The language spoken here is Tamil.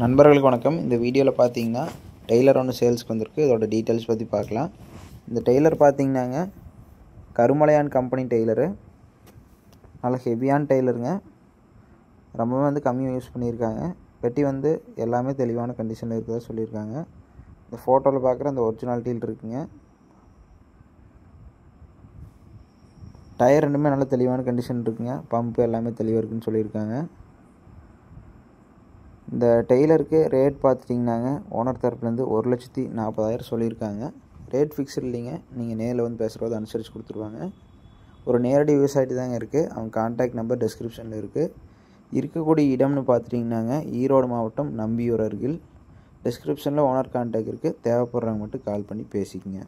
நண்பர்களுக்கு வணக்கம். இந்த வீடியோவில் பார்த்தீங்கன்னா டெய்லர் ஒன்று சேல்ஸ்க்கு வந்திருக்கு. இதோட டீட்டெயில்ஸ் பற்றி பார்க்கலாம். இந்த டெய்லர் பார்த்தீங்கன்னாங்க கருமலையான் கம்பெனி டெய்லரு. நல்ல ஹெவியான டெய்லருங்க. ரொம்பவே கம்மியாக யூஸ் பண்ணியிருக்காங்க. பெட்டி எல்லாமே தெளிவான கண்டிஷனில் இருக்கிறதா சொல்லியிருக்காங்க. இந்த ஃபோட்டோவில் பார்க்குற அந்த ஒரிஜினாலிட்டியில் இருக்குங்க. டயர் ரெண்டுமே நல்ல தெளிவான கண்டிஷன் இருக்குங்க. பம்பு எல்லாமே தெளிவாக இருக்குதுன்னு சொல்லியிருக்காங்க. இந்த டெய்லருக்கு ரேட் பார்த்துட்டிங்கன்னாங்க ஓனர் தரப்புலேருந்து 1,40,000 சொல்லியிருக்காங்க. ரேட் ஃபிக்ஸ்டு இல்லைங்க. நீங்கள் நேரில் பேசுகிறது அனுசரித்து கொடுத்துருவாங்க. ஒரு நேரடி விவசாயிட்டு தாங்க இருக்குது. அவங்க கான்டாக்ட் நம்பர் டிஸ்கிரிப்ஷனில் இருக்குது. இருக்கக்கூடிய இடம்னு பார்த்துட்டிங்கன்னாங்க ஈரோடு மாவட்டம் நம்பியூர் அருகில். டிஸ்கிரிப்ஷனில் ஓனர் கான்டாக்ட் இருக்குது. தேவைப்படுறவங்க மட்டும் கால் பண்ணி பேசிக்கங்க.